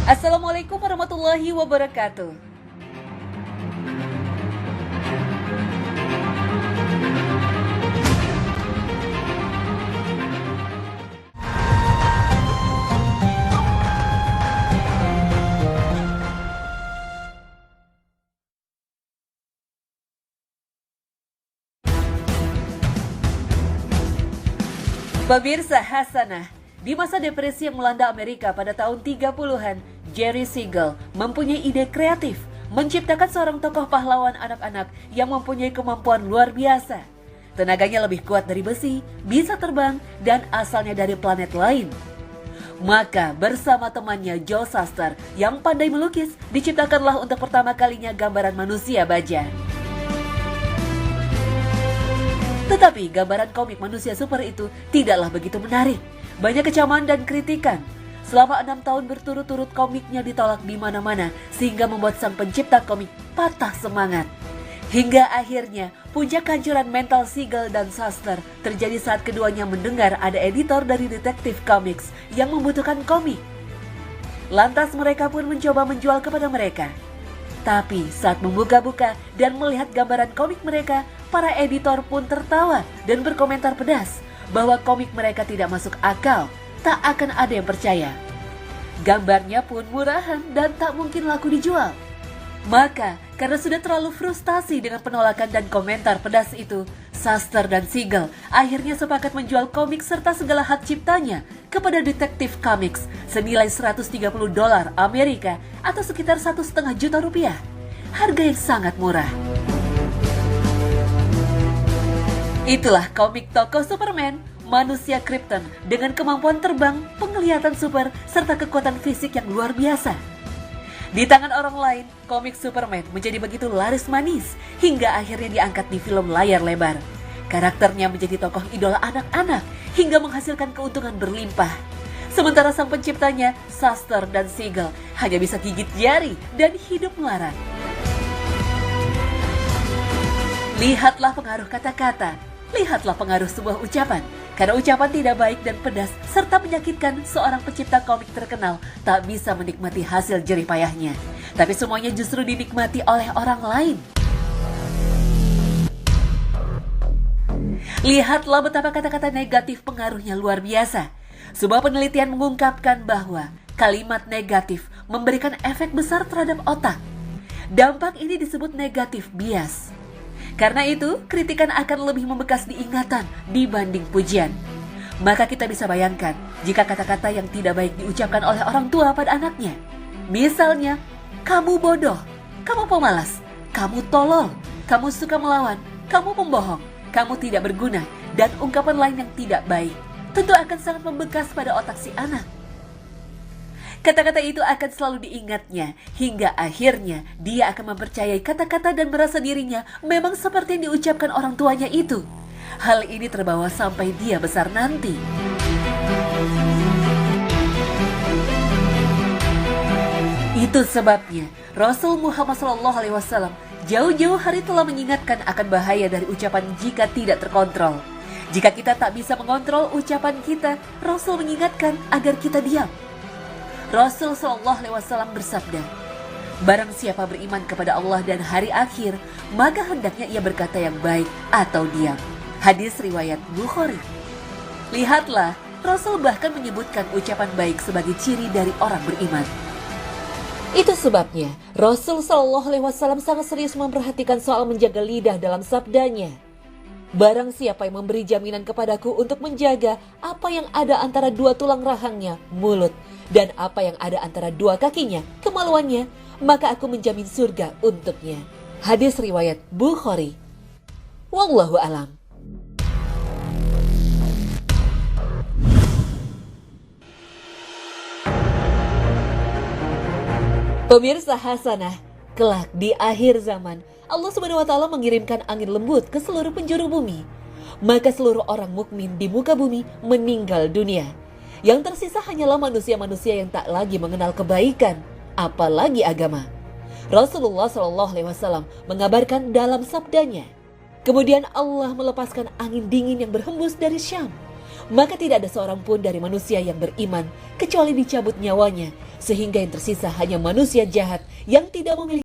Assalamualaikum warahmatullahi wabarakatuh. Pemirsa Hasanah, di masa depresi yang melanda Amerika pada tahun 30-an, Jerry Siegel mempunyai ide kreatif menciptakan seorang tokoh pahlawan anak-anak yang mempunyai kemampuan luar biasa. Tenaganya lebih kuat dari besi, bisa terbang, dan asalnya dari planet lain. Maka bersama temannya Joe Shuster yang pandai melukis, diciptakanlah untuk pertama kalinya gambaran manusia baja. Tetapi gambaran komik manusia super itu tidaklah begitu menarik. Banyak kecaman dan kritikan. Selama 6 tahun berturut-turut komiknya ditolak di mana-mana sehingga membuat sang pencipta komik patah semangat. Hingga akhirnya puncak kehancuran mental Siegel dan Shuster terjadi saat keduanya mendengar ada editor dari Detective Comics yang membutuhkan komik. Lantas mereka pun mencoba menjual kepada mereka. Tapi saat membuka-buka dan melihat gambaran komik mereka, para editor pun tertawa dan berkomentar pedas bahwa komik mereka tidak masuk akal, tak akan ada yang percaya. Gambarnya pun murahan dan tak mungkin laku dijual. Maka, karena sudah terlalu frustasi dengan penolakan dan komentar pedas itu, Shuster dan Siegel akhirnya sepakat menjual komik serta segala hak ciptanya kepada Detective Comics senilai $130 Amerika atau sekitar 1,5 juta rupiah. Harga yang sangat murah. Itulah komik tokoh Superman, manusia Krypton dengan kemampuan terbang, penglihatan super, serta kekuatan fisik yang luar biasa. Di tangan orang lain, komik Superman menjadi begitu laris manis hingga akhirnya diangkat di film layar lebar. Karakternya menjadi tokoh idola anak-anak hingga menghasilkan keuntungan berlimpah. Sementara sang penciptanya, Shuster dan Siegel, hanya bisa gigit jari dan hidup melarat. Lihatlah pengaruh kata-kata, lihatlah pengaruh sebuah ucapan. Karena ucapan tidak baik dan pedas serta menyakitkan, seorang pencipta komik terkenal tak bisa menikmati hasil jerih payahnya. Tapi semuanya justru dinikmati oleh orang lain. Lihatlah betapa kata-kata negatif pengaruhnya luar biasa. Sebuah penelitian mengungkapkan bahwa kalimat negatif memberikan efek besar terhadap otak. Dampak ini disebut negatif bias. Karena itu, kritikan akan lebih membekas di ingatan dibanding pujian. Maka kita bisa bayangkan jika kata-kata yang tidak baik diucapkan oleh orang tua pada anaknya. Misalnya, kamu bodoh, kamu pemalas, kamu tolol, kamu suka melawan, kamu pembohong, kamu tidak berguna, dan ungkapan lain yang tidak baik. Tentu akan sangat membekas pada otak si anak. Kata-kata itu akan selalu diingatnya, hingga akhirnya dia akan mempercayai kata-kata dan merasa dirinya memang seperti yang diucapkan orang tuanya itu. Hal ini terbawa sampai dia besar nanti. Itu sebabnya Rasul Muhammad SAW jauh-jauh hari telah mengingatkan akan bahaya dari ucapan jika tidak terkontrol. Jika kita tak bisa mengontrol ucapan kita, Rasul mengingatkan agar kita diam. Rasul SAW bersabda, barang siapa beriman kepada Allah dan hari akhir, maka hendaknya ia berkata yang baik atau diam. Hadis riwayat Bukhari. Lihatlah, Rasul bahkan menyebutkan ucapan baik sebagai ciri dari orang beriman. Itu sebabnya Rasul SAW sangat serius memperhatikan soal menjaga lidah dalam sabdanya. Barang siapa yang memberi jaminan kepadaku untuk menjaga apa yang ada antara dua tulang rahangnya, mulut, dan apa yang ada antara dua kakinya, kemaluannya, maka aku menjamin surga untuknya. Hadis riwayat Bukhari. Wallahu alam. Pemirsa Hasanah, kelak di akhir zaman, Allah SWT mengirimkan angin lembut ke seluruh penjuru bumi. Maka seluruh orang mukmin di muka bumi meninggal dunia. Yang tersisa hanyalah manusia-manusia yang tak lagi mengenal kebaikan, apalagi agama. Rasulullah SAW mengabarkan dalam sabdanya, kemudian Allah melepaskan angin dingin yang berhembus dari Syam. Maka tidak ada seorang pun dari manusia yang beriman kecuali dicabut nyawanya sehingga yang tersisa hanya manusia jahat yang tidak memiliki